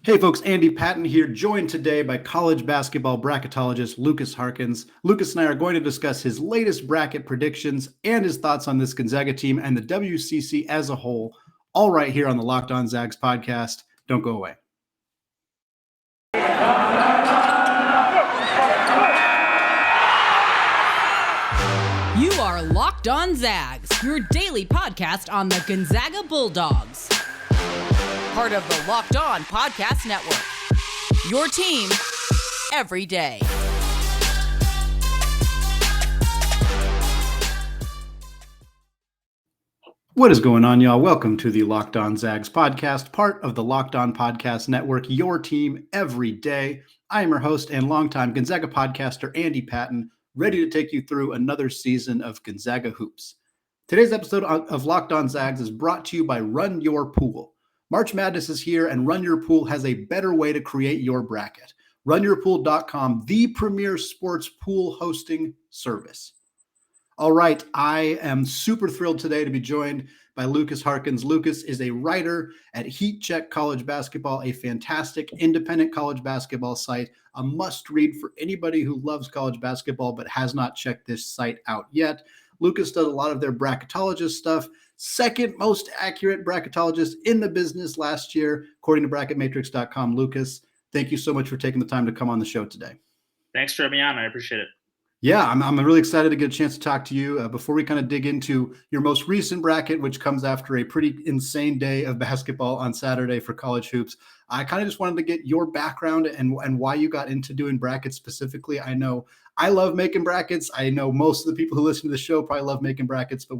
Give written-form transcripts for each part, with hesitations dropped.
Hey folks, Andy Patton here, joined today by college basketball bracketologist Lukas Harkins. Lukas and I are going to discuss his latest bracket predictions and his thoughts on this Gonzaga team and the WCC as a whole, all right here on the Locked On Zags podcast. Don't go away. You are Locked On Zags, your daily podcast on the Gonzaga Bulldogs. Part of the Locked On Podcast Network. Your team every day. What is going on, y'all? Welcome to the Locked On Zags podcast, part of the Locked On Podcast Network, your team every day. I am your host and longtime Gonzaga podcaster, Andy Patton, ready to take you through another season of Gonzaga hoops. Today's episode of Locked On Zags is brought to you by Run Your Pool. March Madness is here, and Run Your Pool has a better way to create your bracket. RunYourPool.com, the premier sports pool hosting service. All right, I am super thrilled today to be joined by Lukas Harkins. Lukas is a writer at Heat Check College Basketball, a fantastic independent college basketball site, a must-read for anybody who loves college basketball but has not checked this site out yet. Lukas does a lot of their bracketologist stuff. Second most accurate bracketologist in the business last year, according to bracketmatrix.com. Lukas, thank you so much for taking the time to come on the show today. Thanks for having me on. I appreciate it. Yeah, I'm really excited to get a chance to talk to you. Before we kind of dig into your most recent bracket, which comes after a pretty insane day of basketball on Saturday for college hoops, I kind of just wanted to get your background and why you got into doing brackets specifically. I know I love making brackets. I know most of the people who listen to the show probably love making brackets, but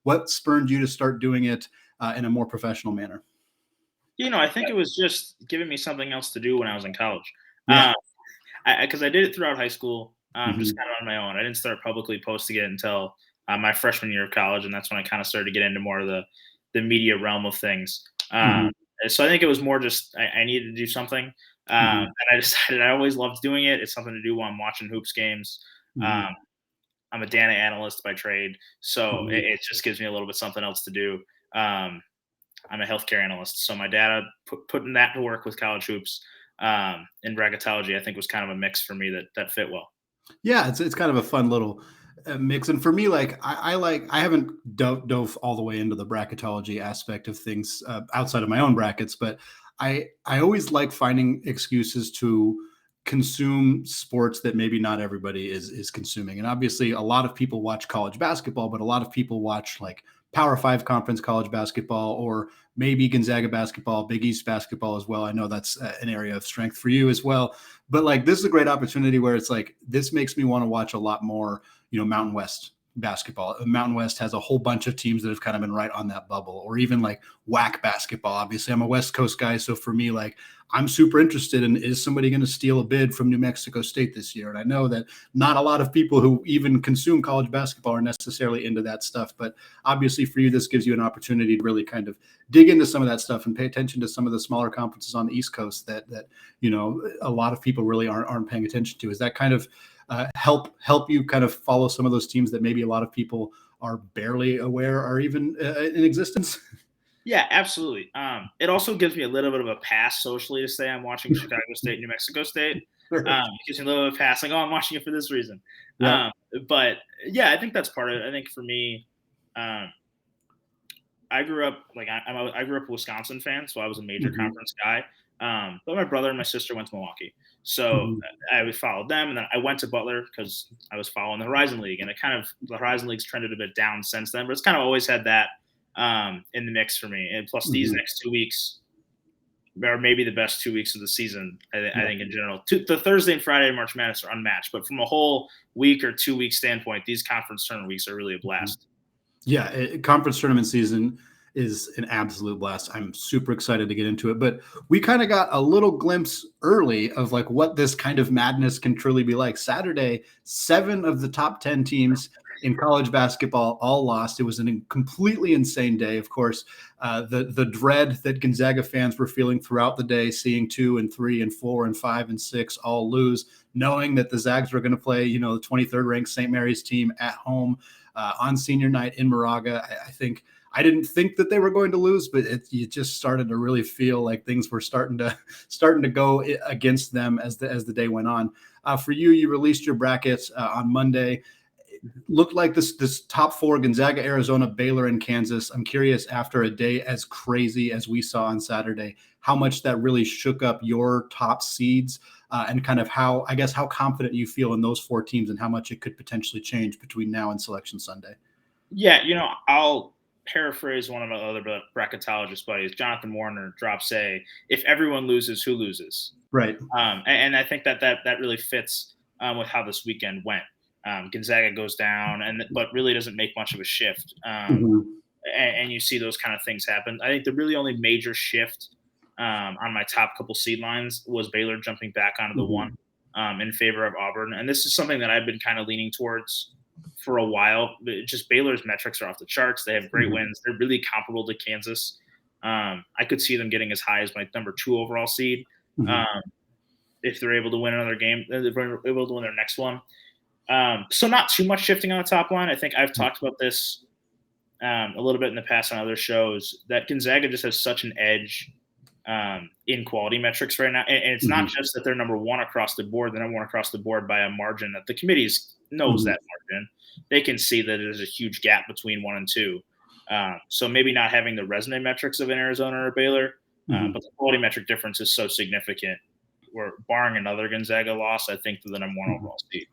what spurred you to start doing it in a more professional manner? I think it was just giving me something else to do when I was in college. Yeah. Because I did it throughout high school, just kind of on my own. I didn't start publicly posting it until my freshman year of college, and that's when I kind of started to get into more of the media realm of things. So I think it was more just I needed to do something, and I decided I always loved doing it. It's something to do while I'm watching hoops games. I'm a data analyst by trade, so it just gives me a little bit something else to do. I'm a healthcare analyst, so my data putting that to work with college hoops in bracketology, I think was kind of a mix for me that fit well. Yeah, it's kind of a fun little mix, and for me, like I haven't dove all the way into the bracketology aspect of things outside of my own brackets, but I always like finding excuses to consume sports that maybe not everybody is consuming. And obviously a lot of people watch college basketball, but a lot of people watch like Power 5 conference college basketball, or maybe Gonzaga basketball, Big East basketball as well. I know that's an area of strength for you as well. But like, this is a great opportunity where it's like, this makes me want to watch a lot more, Mountain West basketball. Mountain West has a whole bunch of teams that have kind of been right on that bubble, or even like WAC basketball. Obviously I'm a West Coast guy. So for me, like, I'm super interested in, is somebody going to steal a bid from New Mexico State this year? And I know that not a lot of people who even consume college basketball are necessarily into that stuff, but obviously for you, this gives you an opportunity to really kind of dig into some of that stuff and pay attention to some of the smaller conferences on the East Coast that a lot of people really aren't paying attention to. Is that kind of help you kind of follow some of those teams that maybe a lot of people are barely aware are even in existence? Yeah, absolutely. It also gives me a little bit of a pass socially to say I'm watching Chicago State, New Mexico State. It gives me a little bit of a pass, like, oh, I'm watching it for this reason. Yeah. But yeah, I think that's part of it. I think for me, I grew up I grew up a Wisconsin fan, so I was a major conference guy. But my brother and my sister went to Milwaukee, so I would follow them, and then I went to Butler because I was following the Horizon League, and the Horizon League's trended a bit down since then, but it's kind of always had that in the mix for me. And plus these next 2 weeks are maybe the best 2 weeks of the season. I think in general, the Thursday and Friday of March Madness are unmatched, but from a whole week or 2 week standpoint, these conference tournament weeks are really a blast. Yeah. Conference tournament season is an absolute blast. I'm super excited to get into it, but we kind of got a little glimpse early of like what this kind of madness can truly be like. Saturday, 7 of the top 10 teams in college basketball all lost. It was a completely insane day. Of course, the dread that Gonzaga fans were feeling throughout the day, seeing 2 and 3 and 4 and 5 and 6 all lose, knowing that the Zags were going to play, the 23rd ranked St. Mary's team at home on senior night in Moraga. I think I didn't think that they were going to lose, but you just started to really feel like things were starting to go against them as the day went on. For you released your brackets on Monday. Looked like this top four: Gonzaga, Arizona, Baylor, and Kansas. I'm curious, after a day as crazy as we saw on Saturday, how much that really shook up your top seeds, and kind of how confident you feel in those four teams and how much it could potentially change between now and Selection Sunday. Yeah, I'll paraphrase one of my other bracketologist buddies. Jonathan Warner drops if everyone loses, who loses? Right. And I think that really fits with how this weekend went. Gonzaga goes down, but really doesn't make much of a shift. And you see those kind of things happen. I think the really only major shift on my top couple seed lines was Baylor jumping back onto the one in favor of Auburn. And this is something that I've been kind of leaning towards for a while. Just Baylor's metrics are off the charts. They have great wins. They're really comparable to Kansas. I could see them getting as high as my number 2 overall seed if they're able to win another game. If they're able to win their next one. So not too much shifting on the top line. I think I've talked about this a little bit in the past on other shows, that Gonzaga just has such an edge in quality metrics right now. And it's not just that they're number 1 across the board. They're number 1 across the board by a margin that the committees knows that margin. They can see that there's a huge gap between 1 and 2. So maybe not having the resume metrics of an Arizona or Baylor, but the quality metric difference is so significant. Where barring another Gonzaga loss, I think they're the number 1 overall seed.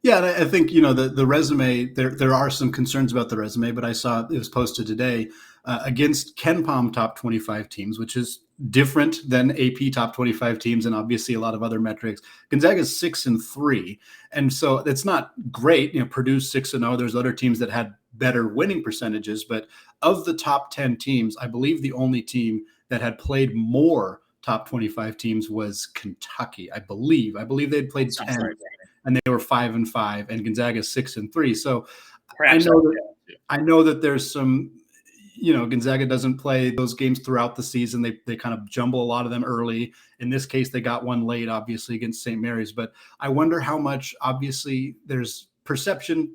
Yeah, and I think the resume. There are some concerns about the resume, but I saw it was posted today against KenPom top 25 teams, which is different than AP top 25 teams, and obviously a lot of other metrics. Gonzaga's 6-3, and so it's not great. Purdue's 6-0. There's other teams that had better winning percentages, but of the top 10 teams, I believe the only team that had played more top 25 teams was Kentucky. I believe they'd played 10, and they were 5-5, and Gonzaga 6-3. So perhaps I know that there's some, Gonzaga doesn't play those games throughout the season. They kind of jumble a lot of them early. In this case, they got one late, obviously, against St. Mary's. But I wonder how much, obviously, there's perception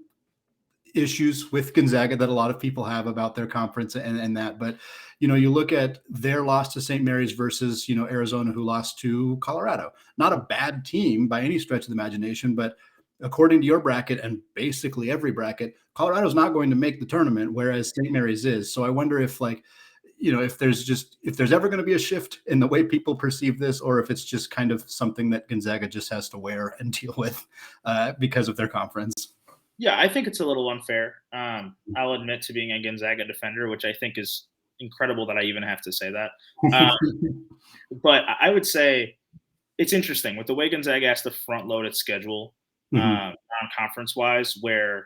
issues with Gonzaga that a lot of people have about their conference and that. But, you look at their loss to St. Mary's versus, Arizona, who lost to Colorado. Not a bad team by any stretch of the imagination, but according to your bracket and basically every bracket, Colorado's not going to make the tournament, whereas St. Mary's is. So I wonder if if there's ever going to be a shift in the way people perceive this, or if it's just kind of something that Gonzaga just has to wear and deal with because of their conference. Yeah, I think it's a little unfair. I'll admit to being a Gonzaga defender, which I think is incredible that I even have to say that. But I would say it's interesting with the way Gonzaga has to front load its schedule non-conference wise, where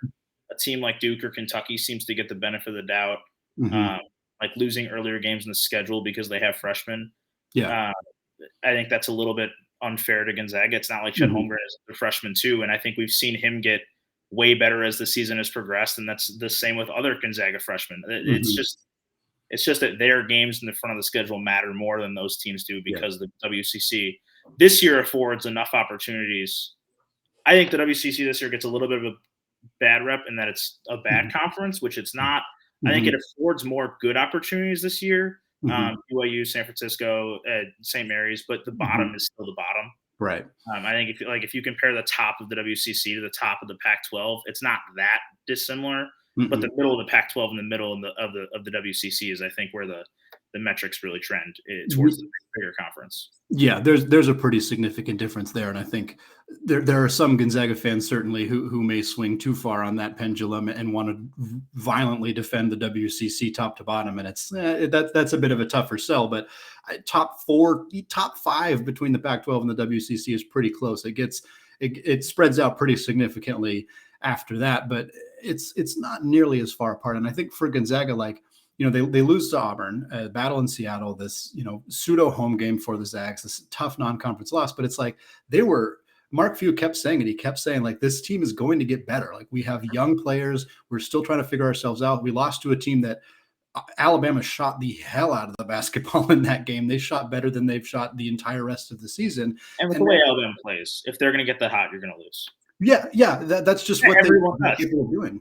a team like Duke or Kentucky seems to get the benefit of the doubt, like losing earlier games in the schedule because they have freshmen. Yeah, I think that's a little bit unfair to Gonzaga. It's not like Chet Holmgren is a freshman too, and I think we've seen him get way better as the season has progressed, and that's the same with other Gonzaga freshmen. It's just that their games in the front of the schedule matter more than those teams do because the WCC this year affords enough opportunities. I think the WCC this year gets a little bit of a bad rep in that it's a bad conference, which it's not. I think it affords more good opportunities this year. BYU, San Francisco, St. Mary's, but the bottom is still the bottom. Right. I think if you compare the top of the WCC to the top of the Pac-12, it's not that dissimilar. But the middle of the Pac-12 and the middle of the WCC is, I think, where the metrics really trend towards the bigger conference. Yeah, there's a pretty significant difference there, and I think there are some Gonzaga fans certainly who may swing too far on that pendulum and want to violently defend the WCC top to bottom, and it's that's a bit of a tougher sell. But top 5 between the Pac-12 and the WCC is pretty close. It spreads out pretty significantly after that, but it's not nearly as far apart. And I think for Gonzaga, they lose to Auburn, battle in Seattle, this, pseudo home game for the Zags, this tough non-conference loss. But it's like Mark Few kept saying it. He kept saying, this team is going to get better. We have young players. We're still trying to figure ourselves out. We lost to a team that Alabama shot the hell out of the basketball in that game. They shot better than they've shot the entire rest of the season. And with the way Alabama plays, if they're going to get that hot, you're going to lose. Yeah, that's just what people are doing.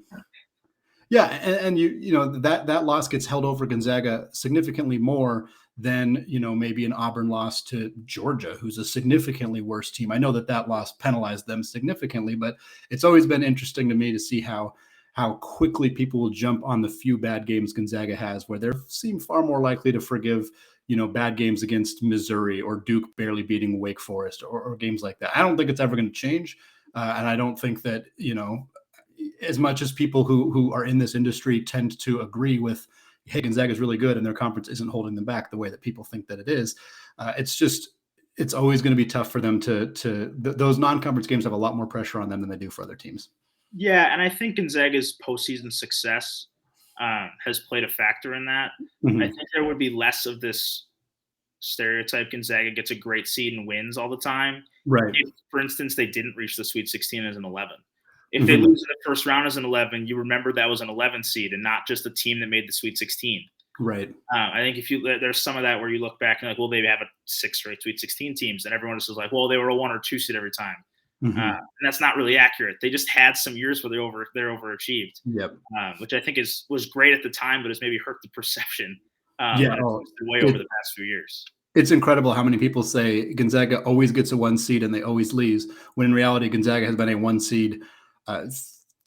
Yeah, and you know that loss gets held over Gonzaga significantly more than maybe an Auburn loss to Georgia, who's a significantly worse team. I know that loss penalized them significantly, but it's always been interesting to me to see how quickly people will jump on the few bad games Gonzaga has, where they seem far more likely to forgive bad games against Missouri or Duke barely beating Wake Forest or games like that. I don't think it's ever going to change, and I don't think that as much as people who are in this industry tend to agree with, hey, Gonzaga is really good and their conference isn't holding them back the way that people think that it is. It's always going to be tough for them those non-conference games have a lot more pressure on them than they do for other teams. Yeah, and I think Gonzaga's postseason success has played a factor in that. Mm-hmm. I think there would be less of this stereotype Gonzaga gets a great seed and wins all the time. Right. If, for instance, they didn't reach the Sweet 16 as an 11. If they lose in the first round as an 11, you remember that was an 11 seed and not just a team that made the Sweet 16. Right. I think there's some of that where you look back and like, well, they have a 6 straight Sweet 16 teams, and everyone just is like, well, they were a 1 or 2 seed every time. And that's not really accurate. They just had some years where they're overachieved. Yep. Which I think was great at the time, but has maybe hurt the perception. Way over the past few years. It's incredible how many people say Gonzaga always gets a 1 seed and they always lose, when in reality Gonzaga has been a 1 seed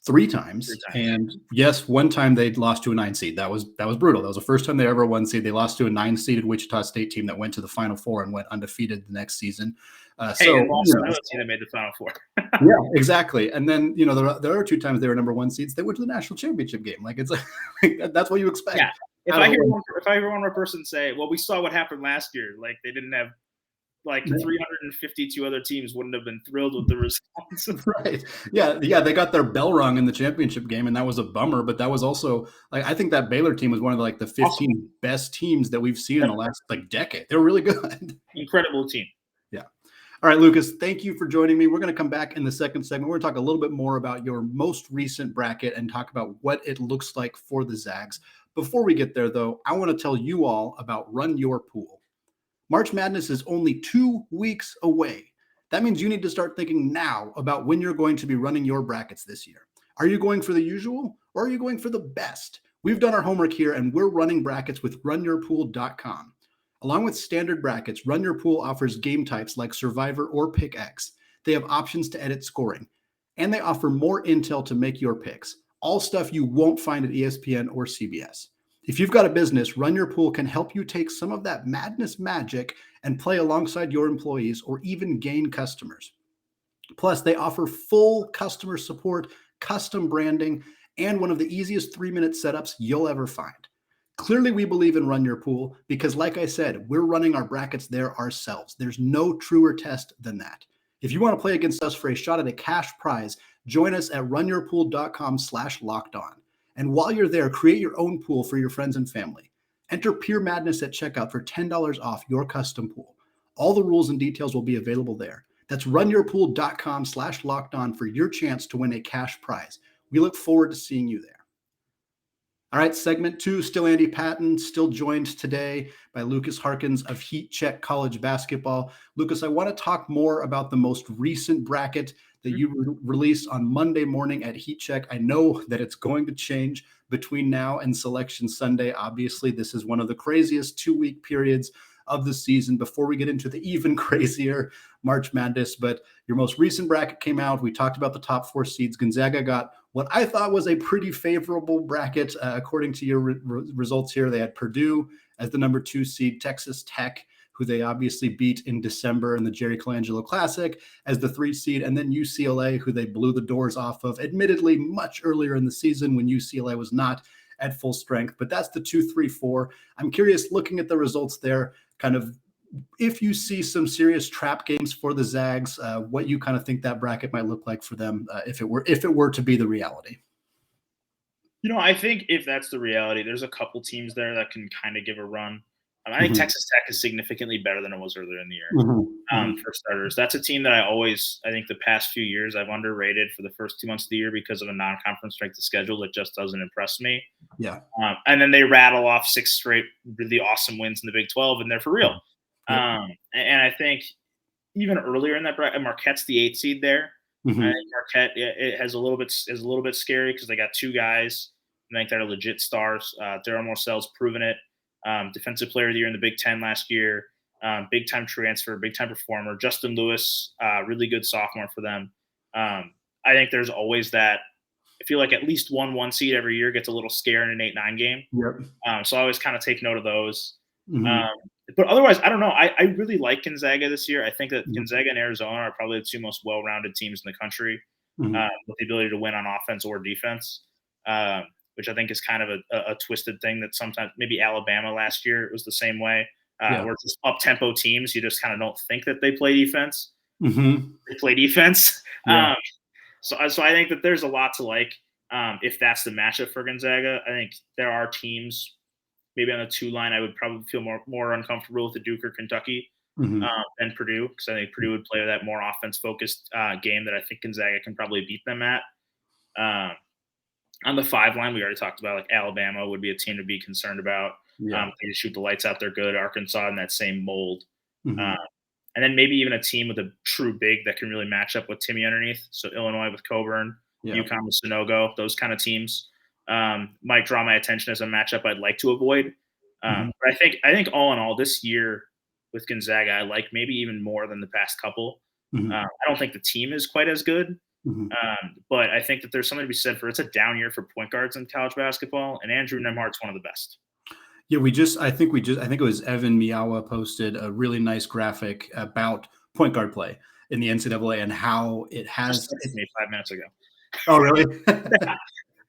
3 times. And yes, one time they lost to a 9 seed. That was brutal. That was the first time they ever 1 seed. They lost to a 9 seeded Wichita State team that went to the Final Four and went undefeated the next season. Team that made the Final Four. Yeah, exactly. And then there are 2 times they were number 1 seeds. They went to the national championship game. Like it's like that's what you expect. Yeah. If I hear one more person say, "Well, we saw what happened last year," like they didn't have 352 other teams wouldn't have been thrilled with the results. Right. Yeah. They got their bell rung in the championship game, and that was a bummer. But that was also I think that Baylor team was one of the 15 best teams that we've seen in the last decade. They were really good. Incredible team. Yeah. All right, Lucas, thank you for joining me. We're going to come back in the second segment. We're going to talk a little bit more about your most recent bracket and talk about what it looks like for the Zags. Before we get there, though, I want to tell you all about Run Your Pool. March Madness is only 2 weeks away. That means you need to start thinking now about when you're going to be running your brackets this year. Are you going for the usual or are you going for the best? We've done our homework here and we're running brackets with runyourpool.com. Along with standard brackets, Run Your Pool offers game types like Survivor or Pick X. They have options to edit scoring, and they offer more intel to make your picks. All stuff you won't find at ESPN or CBS. If you've got a business, Run Your Pool can help you take some of that madness magic and play alongside your employees or even gain customers. Plus, they offer full customer support, custom branding, and one of the easiest 3-minute setups you'll ever find. Clearly, we believe in Run Your Pool because, like I said, we're running our brackets there ourselves. There's no truer test than that. If you want to play against us for a shot at a cash prize, join us at runyourpool.com/lockedon. And while you're there, create your own pool for your friends and family. Enter Pure Madness at checkout for $10 off your custom pool. All the rules and details will be available there. That's runyourpool.com/lockedon for your chance to win a cash prize. We look forward to seeing you there. All right, segment 2, still Andy Patton, still joined today by Lukas Harkins of Heat Check College Basketball. Lucas, I want to talk more about the most recent bracket that you released on Monday morning at Heat Check. I know that it's going to change between now and Selection Sunday. Obviously, this is one of the craziest 2-week periods of the season before we get into the even crazier March Madness. But your most recent bracket came out. We talked about the top 4 seeds. Gonzaga got what I thought was a pretty favorable bracket. According to your results here, they had Purdue as the number 2 seed, Texas Tech, who they obviously beat in December in the Jerry Colangelo Classic, as the 3 seed, and then UCLA, who they blew the doors off of, admittedly much earlier in the season when UCLA was not at full strength. But that's the 2, 3, 4. I'm curious, looking at the results there, kind of if you see some serious trap games for the Zags, what you kind of think that bracket might look like for them if it were to be the reality. I think if that's the reality, there's a couple teams there that can kind of give a run. I think Texas Tech is significantly better than it was earlier in the year. For starters, that's a team that I think the past few years I've underrated for the first 2 months of the year because of a non-conference strength of schedule that just doesn't impress me. Yeah. And then they rattle off 6 straight really awesome wins in the Big 12, and they're for real. Yep. And I think even earlier in that bracket, Marquette's the 8 seed there. I think Marquette is a little bit scary because they got 2 guys I think they're legit stars. Daryl Morcell's proven it. Defensive Player of the Year in the Big Ten last year. Big time transfer, big time performer. Justin Lewis, really good sophomore for them. I think there's always that. I feel like at least one seed every year gets a little scare in an 8-9 game. Yep. So I always kind of take note of those. Mm-hmm. But otherwise, I don't know. I really like Gonzaga this year. I think that Mm-hmm. Gonzaga and Arizona are probably the two most well-rounded teams in the country, with the ability to win on offense or defense, which I think is kind of a twisted thing that sometimes maybe Alabama last year it was the same way. Where just up-tempo teams, you just kind of don't think that they play defense. Mm-hmm. They play defense. Yeah. So I think that there's a lot to like if that's the matchup for Gonzaga. I think there are teams maybe on the 2 line I would probably feel more uncomfortable with the Duke or Kentucky than Purdue, because I think Purdue would play that more offense-focused game that I think Gonzaga can probably beat them at. On the 5 line, we already talked about, like Alabama would be a team to be concerned about. Yeah. They shoot the lights out. They're good. Arkansas in that same mold. Mm-hmm. And then maybe even a team with a true big that can really match up with Timmy underneath. So Illinois with Coburn, UConn with Sonogo, those kind of teams might draw my attention as a matchup I'd like to avoid. But I think all in all, this year with Gonzaga, I like maybe even more than the past couple. I don't think the team is quite as good. But I think that there's something to be said for it's a down year for point guards in college basketball, and Andrew Nembhard's one of the best. Yeah, I think it was Evan Miyawa posted a really nice graphic about point guard play in the NCAA and how it has. Me 5 minutes ago. Oh, really?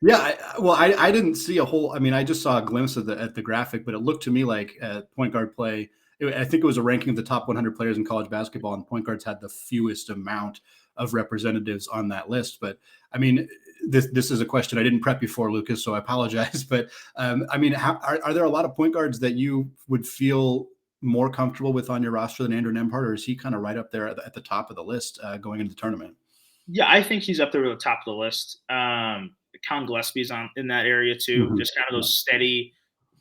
Yeah. I didn't see a whole. I mean, I just saw a glimpse of the graphic, but it looked to me like point guard play. I think it was a ranking of the top 100 players in college basketball, and point guards had the fewest amount of representatives on that list. But I mean, this is a question I didn't prep you for, Lukas, so I apologize. But I mean, are there a lot of point guards that you would feel more comfortable with on your roster than Andrew Nembhard, or is he kind of right up there at the top of the list going into the tournament? Yeah, I think he's up there at the top of the list. Con Gillespie's in that area too. Just kind of those steady,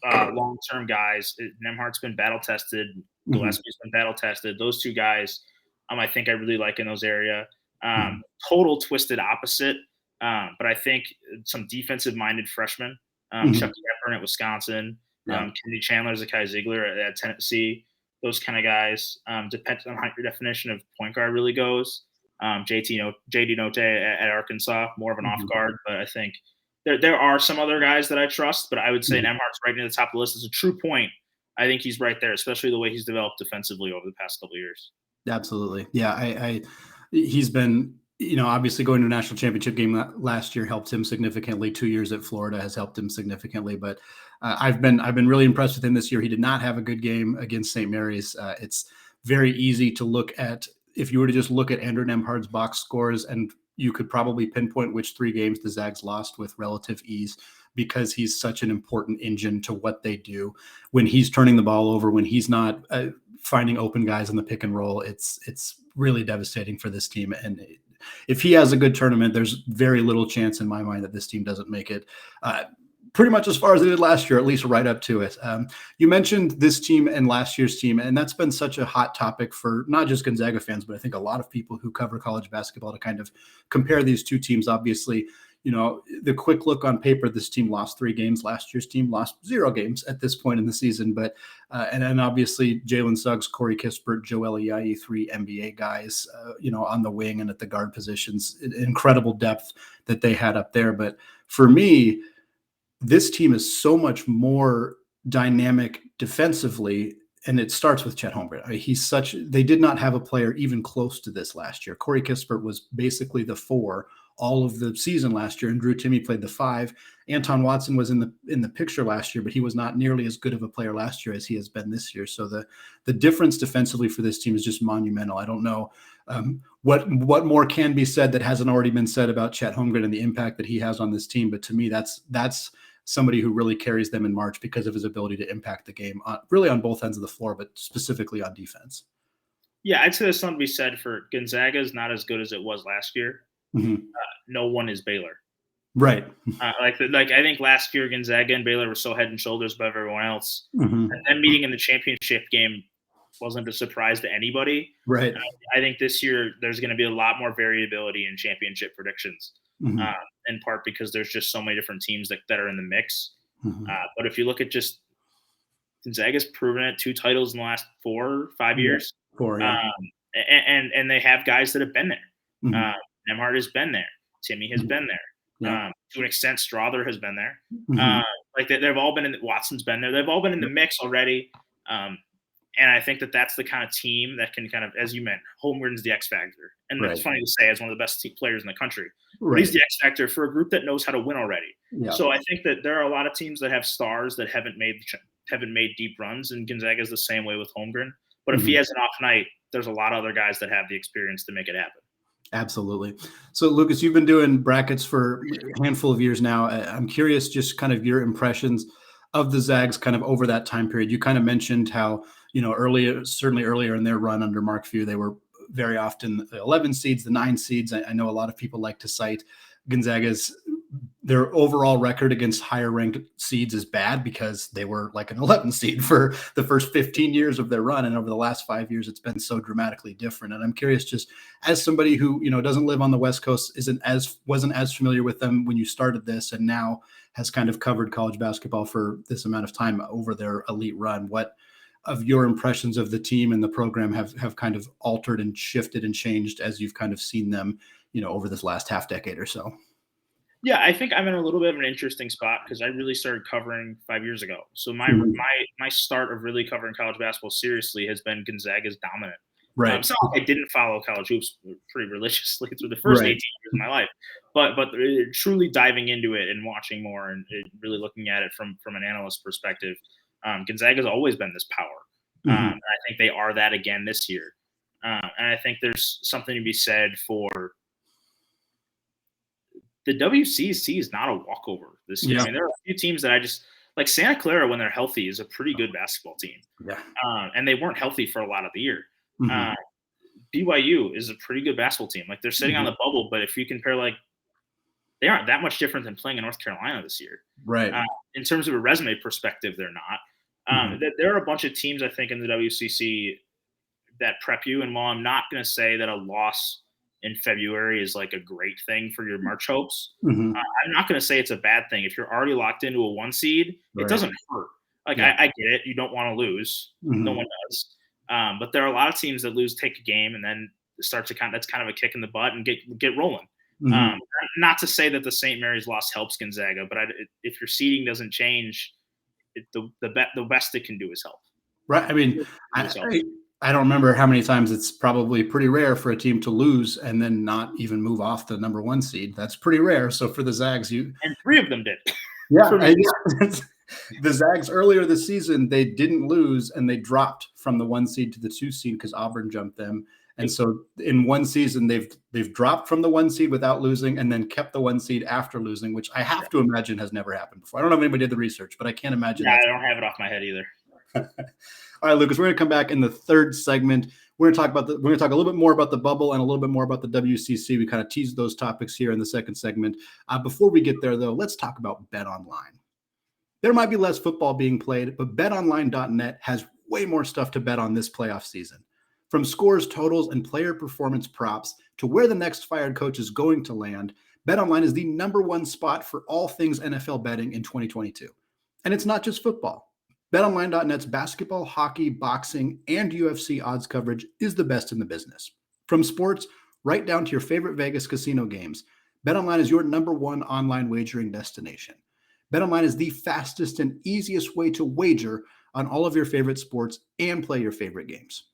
long-term guys. Nembhard's been battle-tested. Gillespie's been battle-tested. Those 2 guys, I think I really like in those area. Total twisted opposite. But I think some defensive-minded freshmen. Chuck Shepard at Wisconsin. Kennedy Chandler, Zakai Ziegler at Tennessee. Those kind of guys. Depends on how your definition of point guard really goes. JD Note at Arkansas, more of an off guard, but I think there are some other guys that I trust, but I would say Nembhard's right near the top of the list. As a true point, I think he's right there, especially the way he's developed defensively over the past couple of years. Absolutely. Yeah. He's been, obviously going to a national championship game last year helped him significantly. 2 years at Florida has helped him significantly, but I've been really impressed with him this year. He did not have a good game against St. Mary's. It's very easy to look at. If you were to just look at Andrew Nembhard's box scores, and you could probably pinpoint which 3 games the Zags lost with relative ease, because he's such an important engine to what they do. When he's turning the ball over, when he's not finding open guys in the pick and roll, it's really devastating for this team. And if he has a good tournament, there's very little chance in my mind that this team doesn't make it. Pretty much as far as they did last year, at least right up to it. You mentioned this team and last year's team, and that's been such a hot topic for not just Gonzaga fans, but I think a lot of people who cover college basketball to kind of compare these 2 teams. Obviously, the quick look on paper, this team lost 3 games. Last year's team lost 0 games at this point in the season. But and then obviously Jalen Suggs, Corey Kispert, Joel Ayayi, 3 NBA guys, on the wing and at the guard positions. Incredible depth that they had up there. But for me, this team is so much more dynamic defensively, and it starts with Chet Holmgren. I mean, they did not have a player even close to this last year. Corey Kispert was basically the 4 all of the season last year, and Drew Timme played the 5. Anton Watson was in the picture last year, but he was not nearly as good of a player last year as he has been this year. So the difference defensively for this team is just monumental. I don't know what more can be said that hasn't already been said about Chet Holmgren and the impact that he has on this team. But to me, that's somebody who really carries them in March because of his ability to impact the game, really on both ends of the floor, but specifically on defense. Yeah, I'd say there's something to be said for Gonzaga is not as good as it was last year. No one is Baylor. Right. I think last year Gonzaga and Baylor were so head and shoulders above everyone else. And then meeting in the championship game wasn't a surprise to anybody. Right. I think this year there's going to be a lot more variability in championship predictions. in part because there's just so many different teams that are in the mix. Mm-hmm. But if you look at just Gonzaga's proven it, 2 titles in the last 4 or 5 years. 4, yeah. And they have guys that have been there. Mm-hmm. Nembhard has been there. Timmy has been there. Yeah. To an extent, Strother has been there. Mm-hmm. Like they've all been Watson's been there. They've all been in the mix already. And I think that's the kind of team that can kind of, as you meant, Holmgren's the X factor. And Right. it's funny to say as one of the best players in the country. But Right. he's the X factor for a group that knows how to win already. Yeah. So I think that there are a lot of teams that have stars that haven't made deep runs, and Gonzaga is the same way with Holmgren. But if he has an off night, there's a lot of other guys that have the experience to make it happen. Absolutely. So, Lukas, you've been doing brackets for a handful of years now. I'm curious just kind of your impressions of the Zags kind of over that time period. You kind of mentioned how, certainly earlier in their run under Mark Few, they were very often the 11 seeds, the 9 seeds. I know a lot of people like to cite Gonzaga's, their overall record against higher ranked seeds is bad because they were like an 11 seed for the first 15 years of their run. And over the last 5 years, it's been so dramatically different. And I'm curious, just as somebody who, doesn't live on the West Coast, wasn't as familiar with them when you started this, and now has kind of covered college basketball for this amount of time over their elite run, what of your impressions of the team and the program have kind of altered and shifted and changed as you've kind of seen them, over this last half decade or so? Yeah, I think I'm in a little bit of an interesting spot because I really started covering 5 years ago. So my start of really covering college basketball seriously has been Gonzaga's dominant. Right. It's not like I didn't follow college hoops pretty religiously through the first 18 years of my life, but truly diving into it and watching more and really looking at it from an analyst perspective, Gonzaga's always been this power. And I think they are that again this year. And I think there's something to be said for the WCC is not a walkover this year. Yeah. I mean, there are a few teams that I just like. Santa Clara, when they're healthy, is a pretty good basketball team. Yeah. And they weren't healthy for a lot of the year. BYU is a pretty good basketball team. Like they're sitting on the bubble, but if you compare, like they aren't that much different than playing in North Carolina this year. Right. In terms of a resume perspective, they're not. There are a bunch of teams I think in the WCC that prep you. And while I'm not going to say that a loss in February is like a great thing for your March hopes, I'm not going to say it's a bad thing. If you're already locked into a 1 seed, it doesn't hurt. Like I get it. You don't want to lose. No one does. But there are a lot of teams that take a game and then start to that's kind of a kick in the butt and get rolling. Not to say that the St. Mary's loss helps Gonzaga, but if your seeding doesn't change, the best it can do is help. Right. I mean, I don't remember how many times it's probably pretty rare for a team to lose and then not even move off the number 1 seed. That's pretty rare. So for the Zags, and 3 of them did. Yeah. The Zags earlier this season, they didn't lose and they dropped from the 1 seed to the 2 seed because Auburn jumped them. And so in one season, they've dropped from the 1 seed without losing and then kept the 1 seed after losing, which I have to imagine has never happened before. I don't know if anybody did the research, but I can't imagine. Yeah, I don't have it off my head either. All right, Lukas, we're going to come back in the third segment. We're going to talk a little bit more about the bubble and a little bit more about the WCC. We kind of teased those topics here in the second segment. Before we get there, though, let's talk about BetOnline. There might be less football being played, but betonline.net has way more stuff to bet on this playoff season. From scores, totals, and player performance props to where the next fired coach is going to land, BetOnline is the number 1 spot for all things NFL betting in 2022. And it's not just football. BetOnline.net's basketball, hockey, boxing, and UFC odds coverage is the best in the business. From sports right down to your favorite Vegas casino games, BetOnline is your number 1 online wagering destination. BetOnline is the fastest and easiest way to wager on all of your favorite sports and play your favorite games.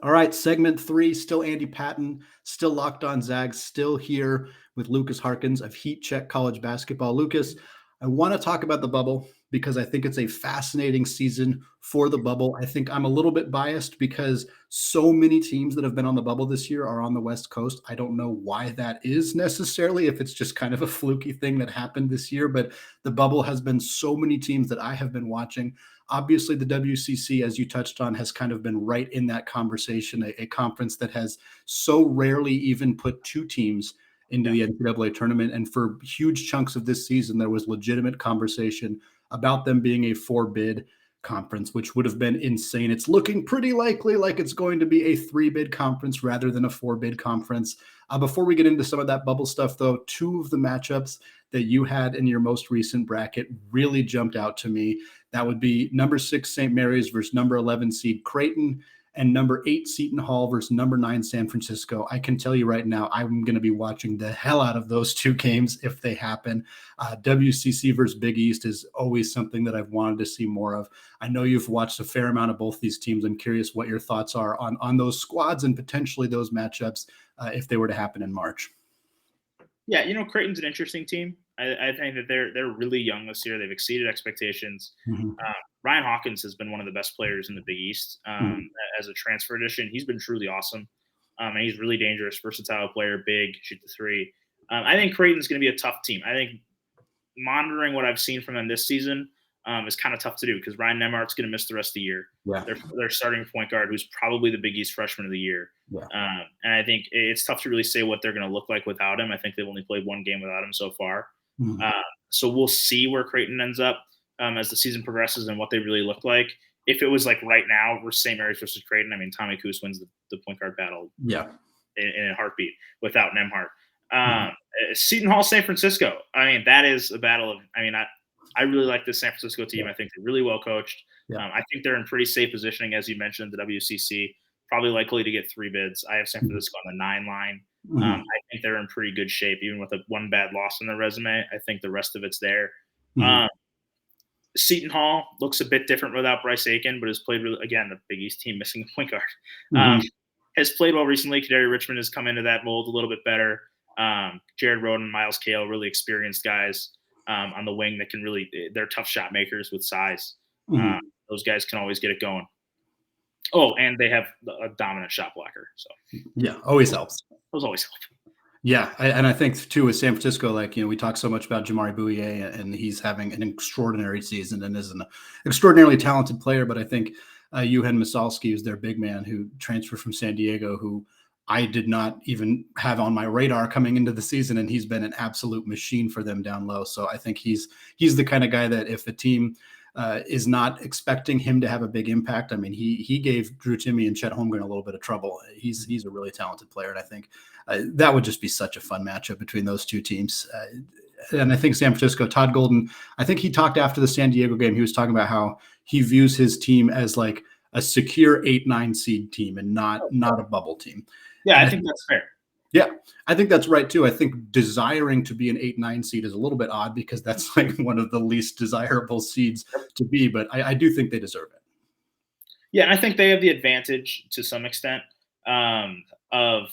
All right, segment 3, still Andy Patton, still Locked On Zags, still here with Lukas Harkins of Heat Check College Basketball. Lukas, I want to talk about the bubble because I think it's a fascinating season for the bubble. I think I'm a little bit biased because so many teams that have been on the bubble this year are on the West Coast. I don't know why that is necessarily, if it's just kind of a fluky thing that happened this year, but the bubble has been so many teams that I have been watching. Obviously, the WCC, as you touched on, has kind of been right in that conversation, a conference that has so rarely even put 2 teams into the NCAA tournament. And for huge chunks of this season, there was legitimate conversation about them being a 4 bid. conference, which would have been insane. It's looking pretty likely like it's going to be a 3-bid conference rather than a 4-bid conference. Before we get into some of that bubble stuff, though, 2 of the matchups that you had in your most recent bracket really jumped out to me. That would be number 6 St. Mary's versus number 11 seed Creighton, and number 8 Seton Hall versus number 9 San Francisco. I can tell you right now, I'm going to be watching the hell out of those 2 games if they happen. WCC versus Big East is always something that I've wanted to see more of. I know you've watched a fair amount of both these teams. I'm curious what your thoughts are on those squads and potentially those matchups if they were to happen in March. Yeah, Creighton's an interesting team. I think that they're really young this year. They've exceeded expectations. Mm-hmm. Ryan Hawkins has been one of the best players in the Big East as a transfer addition. He's been truly awesome, and he's really dangerous, versatile player, big, shoot the three. I think Creighton's going to be a tough team. I think monitoring what I've seen from them this season is kind of tough to do because Ryan Nemhart's going to miss the rest of the year. Yeah. They're starting point guard, who's probably the Big East freshman of the year. Yeah. And I think it's tough to really say what they're going to look like without him. I think they've only played 1 game without him so far. Mm-hmm. So we'll see where Creighton ends up as the season progresses and what they really look like. If it was like right now, we're St. Mary's versus Creighton. I mean, Tommy Kuhs wins the point guard battle in a heartbeat without Nemhart. Seton Hall, San Francisco. I mean, that is a battle of – I really like this San Francisco team. I think they're really well coached. Yeah. I think they're in pretty safe positioning, as you mentioned, the WCC. Probably likely to get 3 bids. I have San Francisco on the 9 line. I think they're in pretty good shape, even with 1 bad loss on their resume. I think the rest of it's there. Seton Hall looks a bit different without Bryce Aiken, but has played really, again, the Big East team missing a point guard. Has played well recently. Kadari Richmond has come into that mold a little bit better. Jared Roden, Miles Kale, really experienced guys on the wing that can really – they're tough shot makers with size. Those guys can always get it going. Oh, and they have a dominant shot blocker. So yeah, always helps. Those always help. Yeah, and I think too with San Francisco, we talk so much about Jamari Bouye, and he's having an extraordinary season and is an extraordinarily talented player. But I think Juhan Misalski is their big man who transferred from San Diego, who I did not even have on my radar coming into the season, and he's been an absolute machine for them down low. So I think he's the kind of guy that if a team is not expecting him to have a big impact. I mean, he gave Drew Timme and Chet Holmgren a little bit of trouble. He's a really talented player, and I think that would just be such a fun matchup between those 2 teams. And I think San Francisco, Todd Golden, I think he talked after the San Diego game. He was talking about how he views his team as like a secure 8-9 seed team and not a bubble team. Yeah, I think that's fair. Yeah, I think that's right, too. I think desiring to be an 8-9 seed is a little bit odd because that's like one of the least desirable seeds to be, but I do think they deserve it. Yeah, and I think they have the advantage to some extent of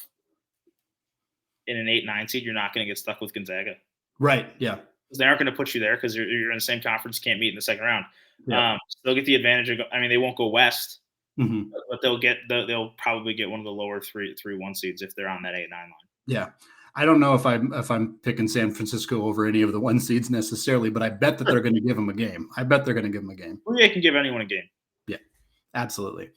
in an 8-9 seed, you're not going to get stuck with Gonzaga. Right, yeah. Because they aren't going to put you there because you're in the same conference, can't meet in the second round. Yeah. So they'll get the advantage of they won't go west. Mm-hmm. But they'll probably get one of the lower 3-1 seeds if they're on that 8-9 line. Yeah, I don't know if I'm picking San Francisco over any of the 1 seeds necessarily, but I bet that they're going to give them a game. Well, they can give anyone a game. Yeah, absolutely.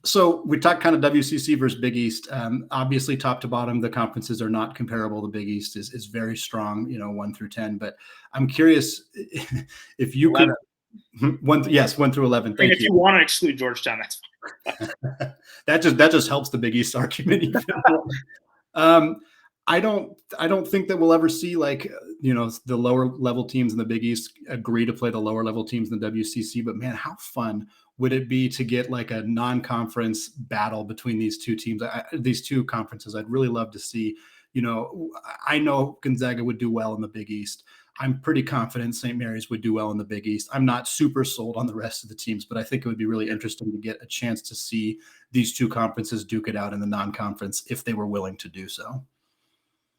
So we talked kind of WCC versus Big East. Obviously, top to bottom, the conferences are not comparable. The Big East is very strong, 1 through 10. But I'm curious if you 11. could. 1 through 11. Thank you. If you want to exclude Georgetown, that's fine. that just helps the Big East argument. I don't think that we'll ever see the lower level teams in the Big East agree to play the lower level teams in the WCC. But man, how fun would it be to get like a non-conference battle between these 2 teams, these 2 conferences? I'd really love to see. I know Gonzaga would do well in the Big East. I'm pretty confident St. Mary's would do well in the Big East. I'm not super sold on the rest of the teams, but I think it would be really interesting to get a chance to see these 2 conferences duke it out in the non-conference if they were willing to do so.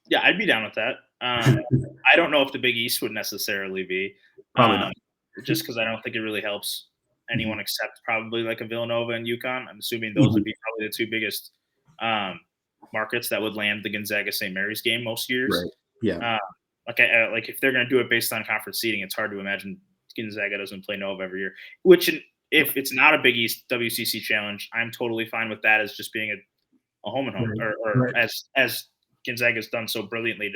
Yeah, I'd be down with that. I don't know if the Big East would necessarily be. Probably not. Just because I don't think it really helps anyone except probably like a Villanova and UConn. I'm assuming those would be probably the 2 biggest markets that would land the Gonzaga-St. Mary's game most years. Right. Yeah. Like if they're going to do it based on conference seeding, it's hard to imagine Gonzaga doesn't play Nova every year. Which, if it's not a Big East WCC challenge, I'm totally fine with that as just being a home and home, or as Gonzaga's done so brilliantly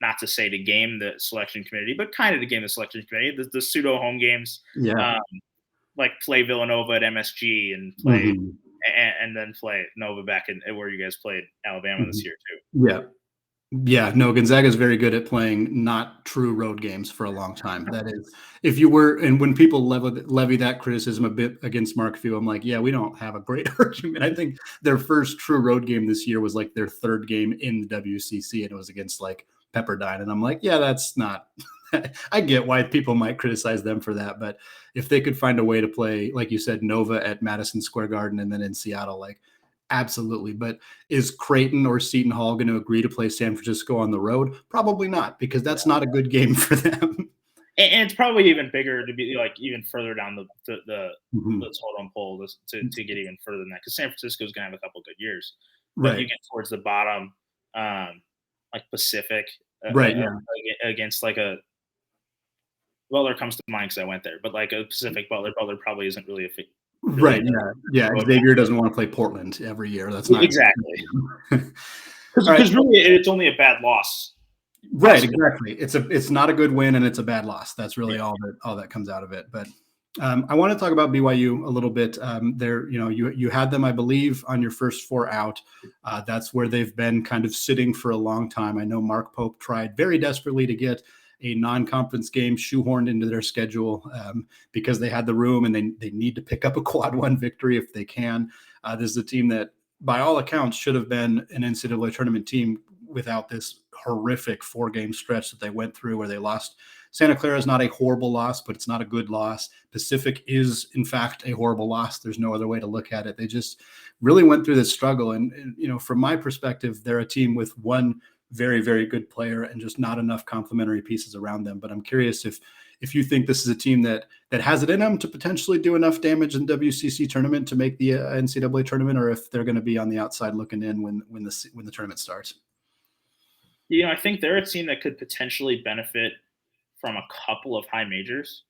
not to say to game the selection committee, but kind of to game the selection committee, the pseudo home games. Yeah. like play Villanova at MSG and play and then play Nova back in where you guys played Alabama this year too. Yeah. Yeah, no, Gonzaga is very good at playing not true road games for a long time. That is, if you were, and when people levy that criticism a bit against Mark Few, I'm like, yeah, we don't have a great argument. I think their first true road game this year was like their third game in the WCC, and it was against like Pepperdine. And I'm like, yeah, that's not, I get why people might criticize them for that. But if they could find a way to play, like you said, Nova at Madison Square Garden and then in Seattle, like, absolutely. But is Creighton or Seton Hall going to agree to play San Francisco on the road? Probably not, because that's not a good game for them. And it's probably even bigger to be like even further down the totem pole to get even further than that, because San Francisco is going to have a couple good years. But right. You get towards the bottom, like Pacific, against like a Butler comes to mind because I went there, but like a Pacific Butler probably isn't really a fit. Right. Yeah. Xavier doesn't want to play Portland every year. That's not exactly. Because really, it's only a bad loss. Right. Exactly. It's not a good win and it's a bad loss. That's really all that comes out of it. But I want to talk about BYU a little bit. You had them, I believe, on your first four out. That's where they've been kind of sitting for a long time. I know Mark Pope tried very desperately to get a non-conference game shoehorned into their schedule because they had the room and they need to pick up a quad one victory if they can. This is a team that, by all accounts, should have been an NCAA tournament team without this horrific 4-game stretch that they went through where they lost. Santa Clara is not a horrible loss, but it's not a good loss. Pacific is, in fact, a horrible loss. There's no other way to look at it. They just really went through this struggle. And from my perspective, they're a team with one very, very good player and just not enough complementary pieces around them. But I'm curious if you think this is a team that has it in them to potentially do enough damage in WCC tournament to make the NCAA tournament, or if they're going to be on the outside looking in when the tournament starts. I think they're a team that could potentially benefit from a couple of high majors.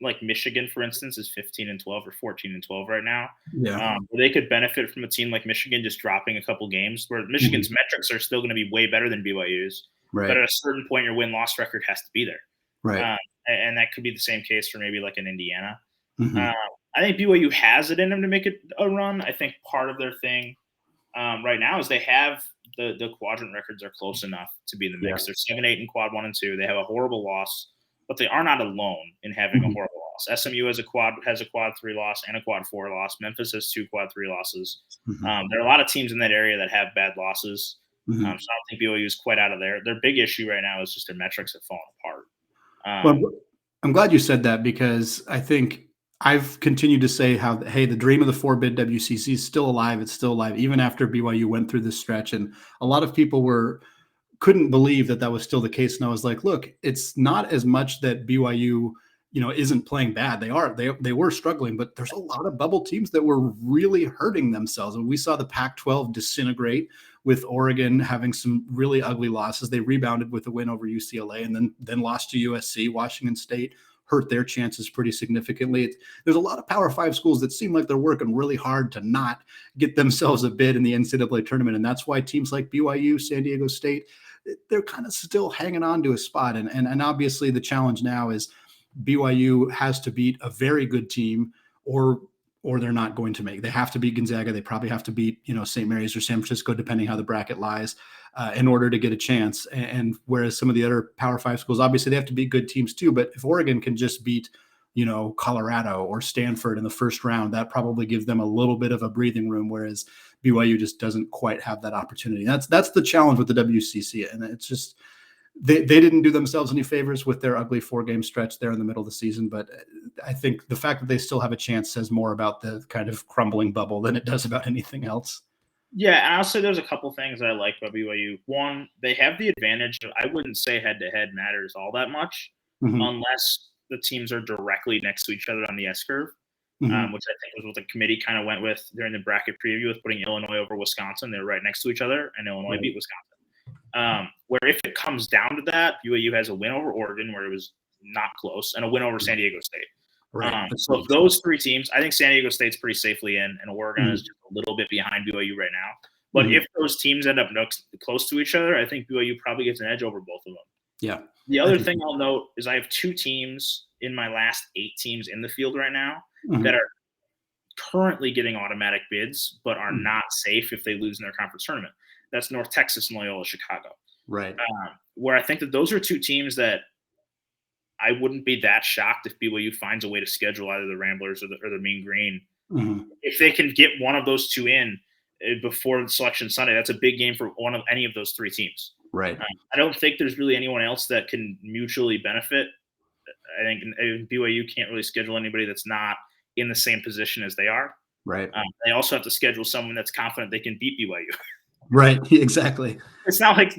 Like Michigan, for instance, is 15-12 or 14-12 right now. Yeah. They could benefit from a team like Michigan just dropping a couple games, where Michigan's metrics are still going to be way better than BYU's. Right. But at a certain point, your win-loss record has to be there. Right. And that could be the same case for maybe like an Indiana. I think BYU has it in them to make it a run. I think part of their thing right now is they have the quadrant records are close enough to be in the mix. They're 7-8 in quad 1 and 2. They have a horrible loss, but they are not alone in having a horrible loss. SMU has a quad 3 loss and a quad 4 loss. Memphis has 2 quad 3 losses. There are a lot of teams in that area that have bad losses. So I don't think BYU is quite out of there. Their big issue right now is just their metrics have fallen apart. Well, I'm glad you said that, because I think I've continued to say how, hey, the dream of the 4-bid WCC is still alive. It's still alive, even after BYU went through this stretch. And a lot of people couldn't believe that was still the case. And I was like, look, it's not as much that BYU, isn't playing bad. They were struggling, but there's a lot of bubble teams that were really hurting themselves. And we saw the Pac-12 disintegrate with Oregon having some really ugly losses. They rebounded with a win over UCLA and then lost to USC. Washington State hurt their chances pretty significantly. There's a lot of Power 5 schools that seem like they're working really hard to not get themselves a bid in the NCAA tournament. And that's why teams like BYU, San Diego State, they're kind of still hanging on to a spot. And obviously the challenge now is BYU has to beat a very good team or they're not going to make. They have to beat Gonzaga. They probably have to beat, St. Mary's or San Francisco, depending how the bracket lies, in order to get a chance. And whereas some of the other Power 5 schools, obviously they have to beat good teams too. But if Oregon can just beat, Colorado or Stanford in the first round, that probably gives them a little bit of a breathing room. Whereas BYU just doesn't quite have that opportunity. That's the challenge with the WCC. And it's just, they didn't do themselves any favors with their ugly 4-game stretch there in the middle of the season. But I think the fact that they still have a chance says more about the kind of crumbling bubble than it does about anything else. Yeah, and I'll say there's a couple things that I like about BYU. One, they have the advantage of, I wouldn't say head-to-head matters all that much unless the teams are directly next to each other on the S-curve, which I think was what the committee kind of went with during the bracket preview with putting Illinois over Wisconsin. They were right next to each other, and Illinois beat Wisconsin. Where if it comes down to that, BYU has a win over Oregon where it was not close and a win over San Diego State. Right. So those 3 teams, I think San Diego State's pretty safely in, and Oregon is just a little bit behind BYU right now. But if those teams end up close to each other, I think BYU probably gets an edge over both of them. Yeah. The other thing I'll note is I have 2 teams in my last 8 teams in the field right now that are currently getting automatic bids, but are not safe if they lose in their conference tournament. That's North Texas and Loyola Chicago. Right. Where I think that those are 2 teams that I wouldn't be that shocked if BYU finds a way to schedule either the Ramblers or the Mean Green. If they can get one of those 2 in before the selection Sunday, that's a big game for any of those 3 teams. Right. I don't think there's really anyone else that can mutually benefit. I think BYU can't really schedule anybody that's not in the same position as they are. Right. They also have to schedule someone that's confident they can beat BYU. Right. Exactly. It's not like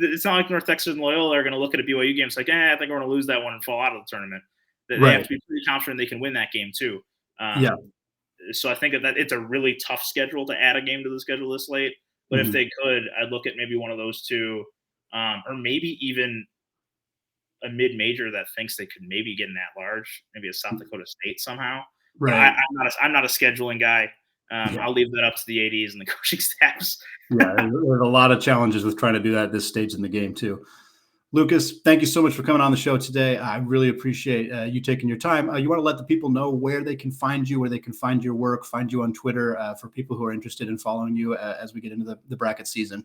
North Texas and Loyola are going to look at a BYU game. It's like, I think we're going to lose that one and fall out of the tournament. They have to be pretty confident they can win that game too. So I think that it's a really tough schedule to add a game to the schedule this late. But if they could, I'd look at maybe one of those 2, or maybe even a mid-major that thinks they could maybe get an at-large, maybe a South Dakota State somehow. Right. But I'm not a scheduling guy. I'll leave that up to the ADs and the coaching staffs. There's a lot of challenges with trying to do that at this stage in the game too. Lucas, thank you so much for coming on the show today. I really appreciate you taking your time. You want to let the people know where they can find you, where they can find your work, find you on Twitter for people who are interested in following you as we get into the bracket season.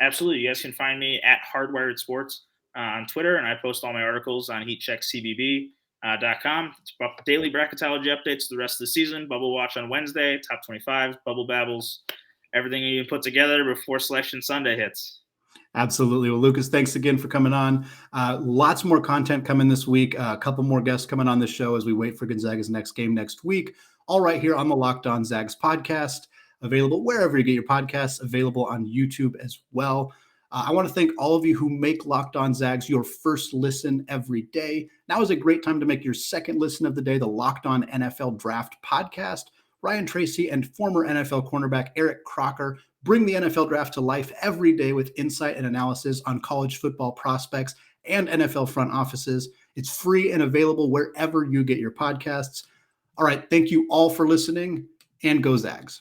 Absolutely. You guys can find me at Hardwired Sports on Twitter, and I post all my articles on Heat Check CBB.com. It's daily bracketology updates the rest of the season. Bubble Watch on Wednesday, top 25, Bubble Babbles, everything you can put together before Selection Sunday hits. Absolutely. Well, Lucas, thanks again for coming on. Lots more content coming this week. A couple more guests coming on the show as we wait for Gonzaga's next game next week. All right here on the Locked On Zags podcast, available wherever you get your podcasts, available on YouTube as well. I want to thank all of you who make Locked On Zags your first listen every day. Now is a great time to make your second listen of the day, the Locked On NFL Draft podcast. Ryan Tracy and former NFL cornerback Eric Crocker bring the NFL Draft to life every day with insight and analysis on college football prospects and NFL front offices. It's free and available wherever you get your podcasts. All right, thank you all for listening, and go Zags.